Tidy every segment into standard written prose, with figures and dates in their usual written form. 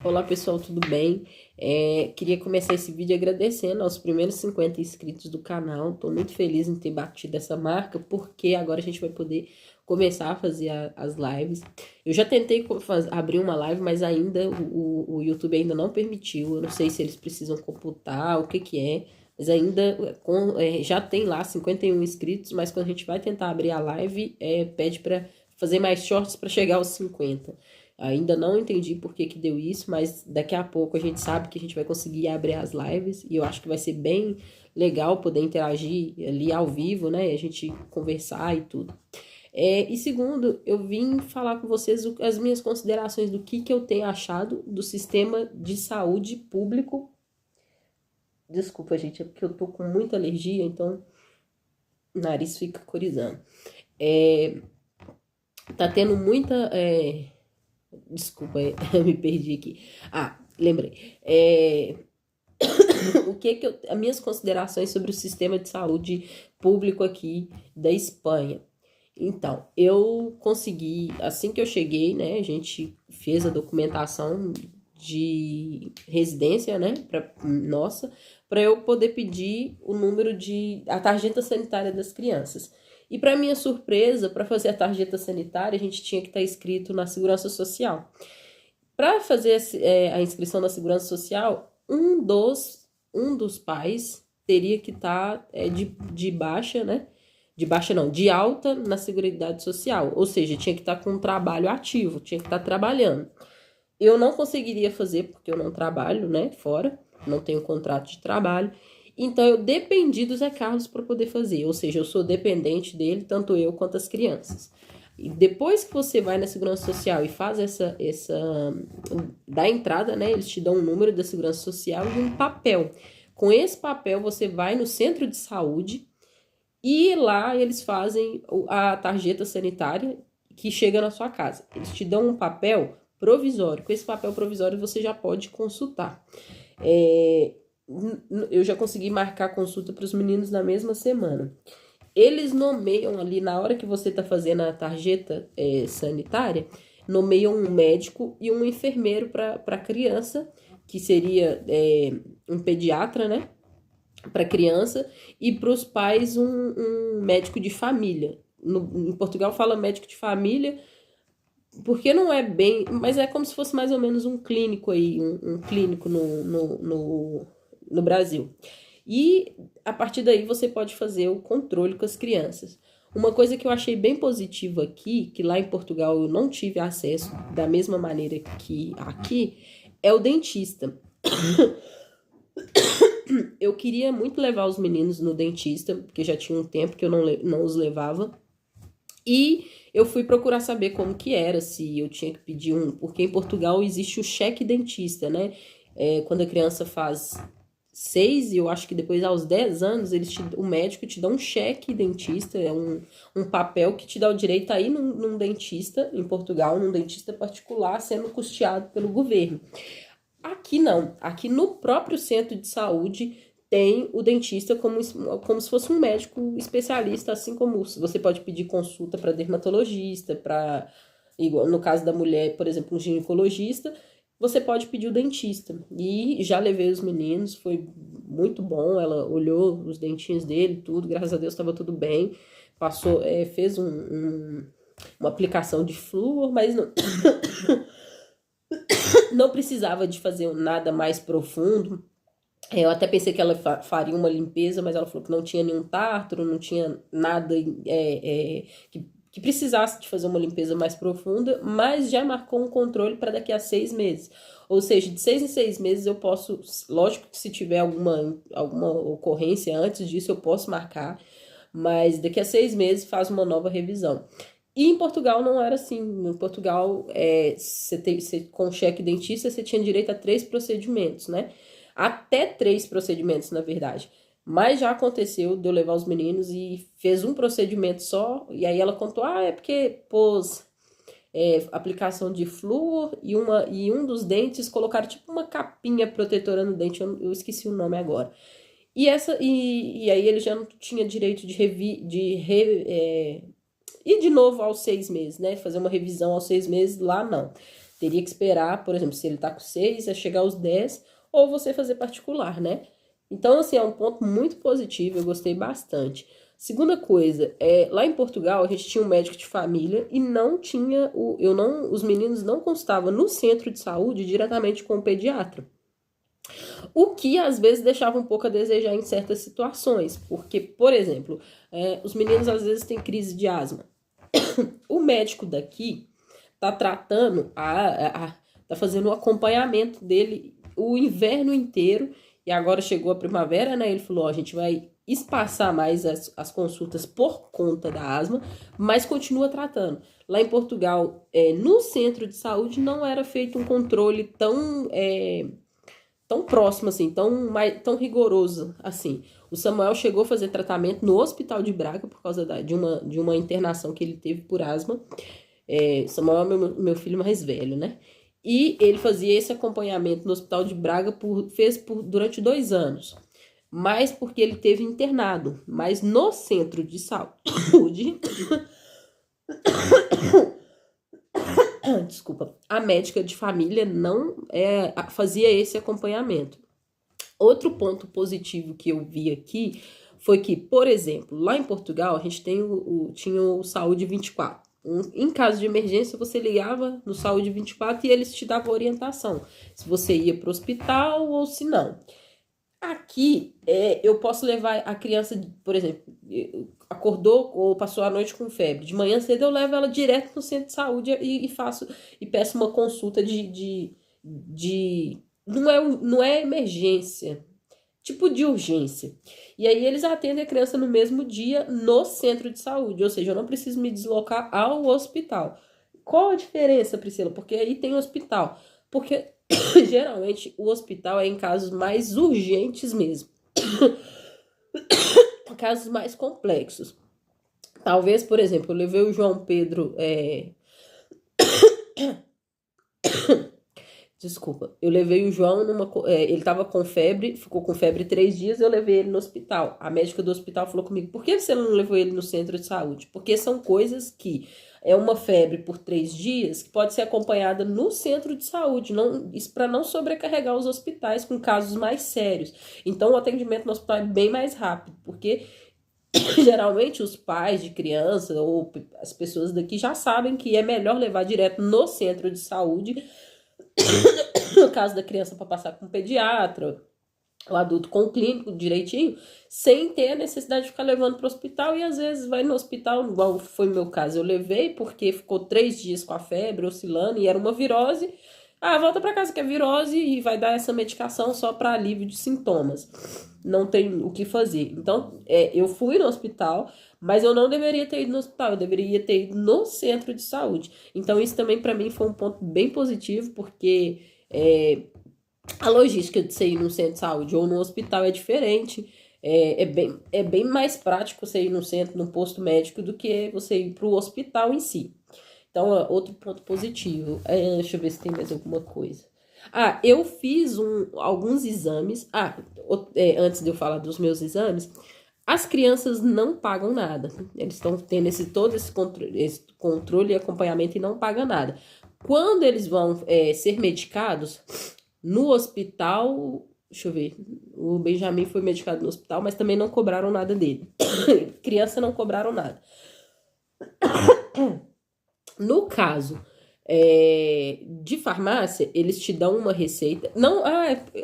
Olá pessoal, tudo bem? Queria começar esse vídeo agradecendo aos primeiros 50 inscritos do canal. Estou muito feliz em ter batido essa marca, porque agora a gente vai poder começar a fazer as lives. Eu já tentei abrir uma live, mas ainda o YouTube ainda não permitiu. Eu não sei se eles precisam computar, o que que é. Mas ainda já tem lá 51 inscritos, mas quando a gente vai tentar abrir a live, pede para fazer mais shorts para chegar aos 50. Ainda não entendi por que que deu isso, mas daqui a pouco a gente sabe que a gente vai conseguir abrir as lives e eu acho que vai ser bem legal poder interagir ali ao vivo, né? A gente conversar e tudo. E segundo, eu vim falar com vocês as minhas considerações do que eu tenho achado do sistema de saúde público. Desculpa, gente, é porque eu tô com muita alergia, então o nariz fica corizando. Tá tendo muita. Desculpa, eu me perdi aqui. Lembrei. As minhas considerações sobre o sistema de saúde público aqui da Espanha. Então, eu consegui, assim que eu cheguei, né, a gente fez a documentação de residência, né, para eu poder pedir a tarjeta sanitária das crianças. E para minha surpresa, para fazer a tarjeta sanitária, a gente tinha que estar inscrito na Segurança Social. Para fazer a inscrição na Segurança Social, um dos pais teria que estar de baixa, né? De baixa não, de alta na Seguridade Social. Ou seja, tinha que estar com um trabalho ativo, tinha que estar trabalhando. Eu não conseguiria fazer porque eu não trabalho, né? Fora, não tenho contrato de trabalho. Então eu dependi do Zé Carlos para poder fazer. Ou seja, eu sou dependente dele, tanto eu quanto as crianças. E depois que você vai na Segurança Social e faz da entrada, né? Eles te dão um número da Segurança Social e um papel. Com esse papel, você vai no centro de saúde e lá eles fazem a tarjeta sanitária que chega na sua casa. Eles te dão um papel provisório. Com esse papel provisório, você já pode consultar. Eu já consegui marcar a consulta para os meninos na mesma semana. Eles nomeiam ali, na hora que você está fazendo a tarjeta sanitária, nomeiam um médico e um enfermeiro para a criança, que seria um pediatra, né? Para a criança, e para os pais um médico de família. Em Portugal fala médico de família, porque não é bem, mas é como se fosse mais ou menos um clínico aí, um clínico no Brasil. E a partir daí você pode fazer o controle com as crianças. Uma coisa que eu achei bem positiva aqui, que lá em Portugal eu não tive acesso da mesma maneira que aqui, é o dentista. Eu queria muito levar os meninos no dentista, porque já tinha um tempo que eu não os levava. E eu fui procurar saber como que era, se eu tinha que pedir porque em Portugal existe o cheque dentista, né? Quando a criança faz 6, e eu acho que depois aos 10 anos, o médico te dá um cheque dentista, um papel que te dá o direito a ir num dentista, em Portugal, num dentista particular, sendo custeado pelo governo. Aqui não, aqui no próprio centro de saúde tem o dentista como se fosse um médico especialista, assim como você pode pedir consulta para dermatologista, igual no caso da mulher, por exemplo, um ginecologista, você pode pedir o dentista. E já levei os meninos, foi muito bom, ela olhou os dentinhos dele, tudo, graças a Deus estava tudo bem, passou, fez uma aplicação de flúor, mas não, não precisava de fazer nada mais profundo. Eu até pensei que ela faria uma limpeza, mas ela falou que não tinha nenhum tártaro, não tinha nada que precisasse de fazer uma limpeza mais profunda, mas já marcou um controle para daqui a 6 meses. Ou seja, de 6 em 6 meses eu posso, lógico que se tiver alguma ocorrência antes disso, eu posso marcar, mas daqui a 6 meses faz uma nova revisão. E em Portugal não era assim. Em Portugal, com cheque dentista, você tinha direito a 3 procedimentos, né? Até 3 procedimentos, na verdade. Mas já aconteceu de eu levar os meninos e fez um procedimento só. E aí ela contou, é porque pôs aplicação de flúor e um dos dentes colocaram tipo uma capinha protetora no dente. Eu esqueci o nome agora. E aí ele já não tinha direito ir de novo aos 6 meses, né? Fazer uma revisão aos 6 meses, lá não. Teria que esperar, por exemplo, se ele tá com 6, é chegar aos 10, ou você fazer particular, né? Então, assim, é um ponto muito positivo, eu gostei bastante. Segunda coisa, lá em Portugal a gente tinha um médico de família e não tinha, os meninos não constavam no centro de saúde diretamente com o pediatra. O que às vezes deixava um pouco a desejar em certas situações, porque, por exemplo, os meninos às vezes têm crise de asma. O médico daqui tá tratando, tá fazendo o acompanhamento dele o inverno inteiro, e agora chegou a primavera, né? Ele falou, ó, a gente vai espaçar mais as consultas por conta da asma, mas continua tratando. Lá em Portugal, no centro de saúde, não era feito um controle tão próximo assim, tão rigoroso assim. O Samuel chegou a fazer tratamento no Hospital de Braga por causa de uma internação que ele teve por asma. Samuel é meu filho mais velho, né? E ele fazia esse acompanhamento no Hospital de Braga, durante 2 anos. Mas porque ele teve internado. Mas no centro de saúde... Desculpa. A médica de família não fazia esse acompanhamento. Outro ponto positivo que eu vi aqui foi que, por exemplo, lá em Portugal, a gente tinha o Saúde 24. Em caso de emergência, você ligava no Saúde 24 e eles te davam orientação, se você ia para o hospital ou se não. Aqui, eu posso levar a criança, por exemplo, acordou ou passou a noite com febre. De manhã cedo eu levo ela direto no centro de saúde e peço uma consulta não é emergência, tipo de urgência. E aí eles atendem a criança no mesmo dia no centro de saúde, ou seja, eu não preciso me deslocar ao hospital. Qual a diferença, Priscila? Porque aí tem hospital. Porque geralmente o hospital é em casos mais urgentes mesmo. Casos mais complexos. Talvez, por exemplo, eu levei o João Pedro... Desculpa, eu levei o João ele tava com febre, ficou com febre 3 dias, eu levei ele no hospital. A médica do hospital falou comigo, por que você não levou ele no centro de saúde? Porque são coisas que é uma febre por 3 dias que pode ser acompanhada no centro de saúde, isso para não sobrecarregar os hospitais com casos mais sérios. Então o atendimento no hospital é bem mais rápido, porque geralmente os pais de criança ou as pessoas daqui já sabem que é melhor levar direto no centro de saúde, no caso da criança, para passar com o pediatra, o adulto com o clínico direitinho, sem ter a necessidade de ficar levando para o hospital. E às vezes vai no hospital, igual foi o meu caso, eu levei porque ficou 3 dias com a febre oscilando e era uma virose. Volta para casa que é virose e vai dar essa medicação só para alívio de sintomas. Não tem o que fazer. Então, eu fui no hospital, mas eu não deveria ter ido no hospital, eu deveria ter ido no centro de saúde. Então, isso também para mim foi um ponto bem positivo, porque a logística de você ir no centro de saúde ou no hospital é diferente. É bem mais prático você ir no centro, no posto médico, do que você ir para o hospital em si. Então, outro ponto positivo. Deixa eu ver se tem mais alguma coisa. Eu fiz alguns exames. Antes de eu falar dos meus exames, as crianças não pagam nada. Eles estão tendo todo esse controle e acompanhamento e não pagam nada. Quando eles vão ser medicados no hospital, deixa eu ver, o Benjamin foi medicado no hospital, mas também não cobraram nada dele. Criança não cobraram nada. No caso de farmácia, eles te dão uma receita. Não,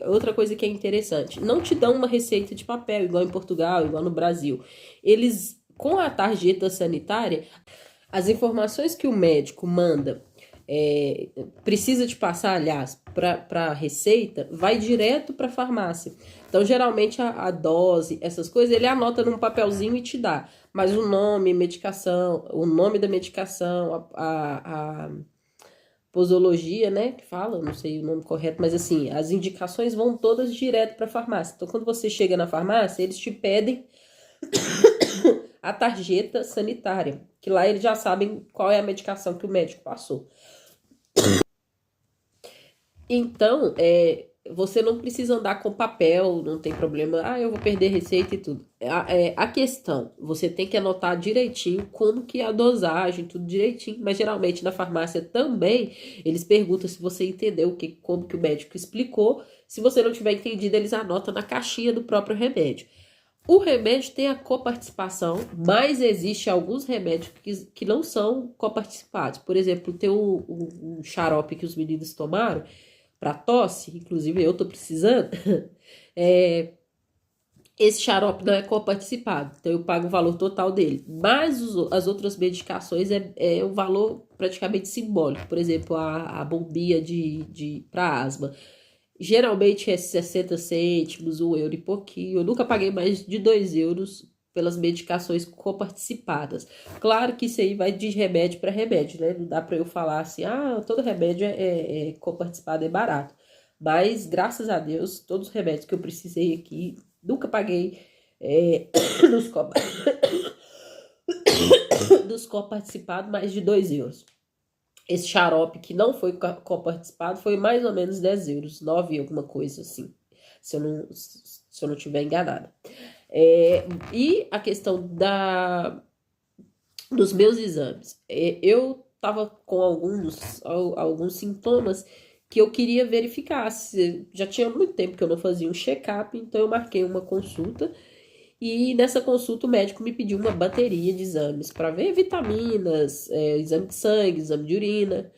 outra coisa que é interessante, não te dão uma receita de papel, igual em Portugal, igual no Brasil. Eles, com a tarjeta sanitária, as informações que o médico manda, precisa de passar, aliás, para a receita, vai direto para a farmácia. Então, geralmente, a dose, essas coisas, ele anota num papelzinho e te dá. Mas o nome, o nome da medicação, a posologia, né, que fala, não sei o nome correto, mas assim, as indicações vão todas direto para a farmácia. Então, quando você chega na farmácia, eles te pedem a tarjeta sanitária, que lá eles já sabem qual é a medicação que o médico passou. Então, você não precisa andar com papel, não tem problema. Ah, eu vou perder receita e tudo. A questão, você tem que anotar direitinho como que é a dosagem, tudo direitinho. Mas geralmente na farmácia também, eles perguntam se você entendeu como que o médico explicou. Se você não tiver entendido, eles anotam na caixinha do próprio remédio. O remédio tem a coparticipação, mas existe alguns remédios que não são coparticipados. Por exemplo, tem um xarope que os meninos tomaram para tosse, inclusive eu tô precisando, esse xarope não é coparticipado, então eu pago o valor total dele. Mas as outras medicações é um valor praticamente simbólico. Por exemplo, a bombinha para asma. Geralmente é 60 cêntimos, 1 euro e pouquinho. Eu nunca paguei mais de 2 euros pelas medicações coparticipadas. Claro que isso aí vai de remédio para remédio, né? Não dá para eu falar assim, todo remédio é coparticipado, é barato. Mas, graças a Deus, todos os remédios que eu precisei aqui, nunca paguei dos dos coparticipados mais de 2 euros. Esse xarope que não foi coparticipado foi mais ou menos 10 euros, 9 alguma coisa assim, se eu não tiver enganada. E a questão dos meus exames. Eu tava com alguns sintomas que eu queria verificar. Já tinha muito tempo que eu não fazia um check-up, então eu marquei uma consulta. E nessa consulta o médico me pediu uma bateria de exames para ver vitaminas, exame de sangue, exame de urina.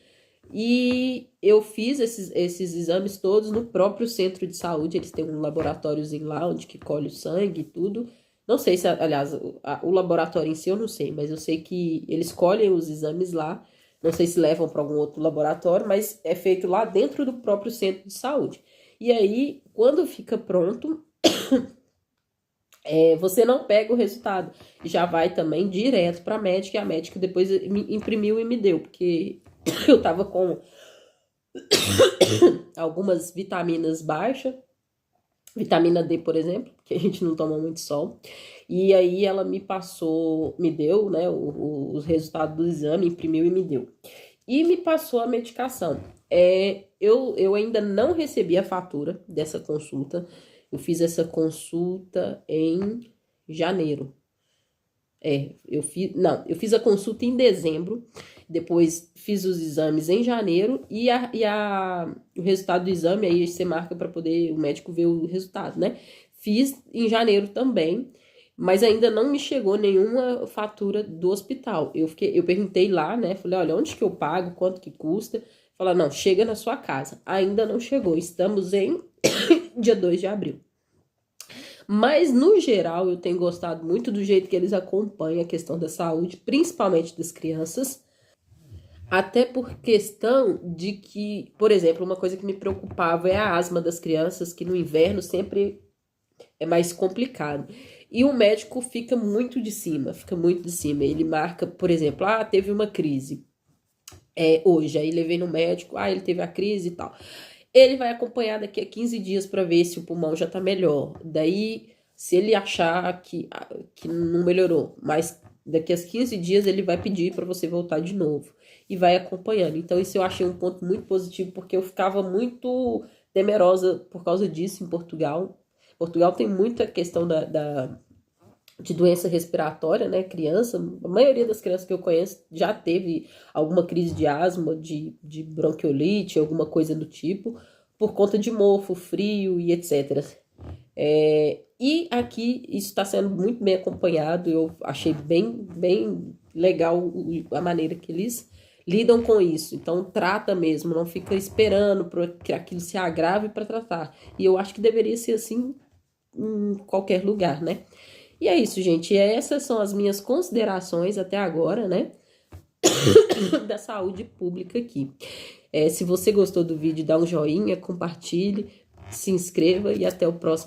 E eu fiz esses exames todos no próprio centro de saúde. Eles têm um laboratóriozinho lá onde que colhe o sangue e tudo. Não sei se, aliás, o laboratório em si eu não sei, mas eu sei que eles colhem os exames lá. Não sei se levam para algum outro laboratório, mas é feito lá dentro do próprio centro de saúde. E aí, quando fica pronto, você não pega o resultado. Já vai também direto para a médica, e a médica depois me imprimiu e me deu, porque eu tava com algumas vitaminas baixas, vitamina D, por exemplo, que a gente não toma muito sol. E aí ela me deu, né, os resultados do exame, imprimiu e me deu. E me passou a medicação. Eu ainda não recebi a fatura dessa consulta. Eu fiz essa consulta em janeiro. Eu fiz a consulta em dezembro, depois fiz os exames em janeiro e o resultado do exame, aí você marca para poder o médico ver o resultado, né? Fiz em janeiro também, mas ainda não me chegou nenhuma fatura do hospital. Eu perguntei lá, né? Falei, olha, onde que eu pago, quanto que custa? Falaram, não, chega na sua casa. Ainda não chegou, estamos em dia 2 de abril. Mas, no geral, eu tenho gostado muito do jeito que eles acompanham a questão da saúde, principalmente das crianças. Até por questão de que, por exemplo, uma coisa que me preocupava é a asma das crianças, que no inverno sempre é mais complicado. E o médico fica muito de cima. Ele marca, por exemplo, teve uma crise hoje, aí levei no médico, ele teve a crise e tal. Ele vai acompanhar daqui a 15 dias para ver se o pulmão já tá melhor. Daí, se ele achar que não melhorou, mas daqui a 15 dias ele vai pedir para você voltar de novo. E vai acompanhando. Então, isso eu achei um ponto muito positivo, porque eu ficava muito temerosa por causa disso em Portugal. Portugal tem muita questão de doença respiratória, né? Criança, a maioria das crianças que eu conheço já teve alguma crise de asma, de bronquiolite, alguma coisa do tipo, por conta de mofo, frio e etc. E aqui isso está sendo muito bem acompanhado. Eu achei bem legal a maneira que eles lidam com isso. Então trata mesmo, não fica esperando para que aquilo se agrave para tratar. E eu acho que deveria ser assim em qualquer lugar, né? E é isso, gente. Essas são as minhas considerações até agora, né? Da saúde pública aqui. Se você gostou do vídeo, dá um joinha, compartilhe, se inscreva e até o próximo.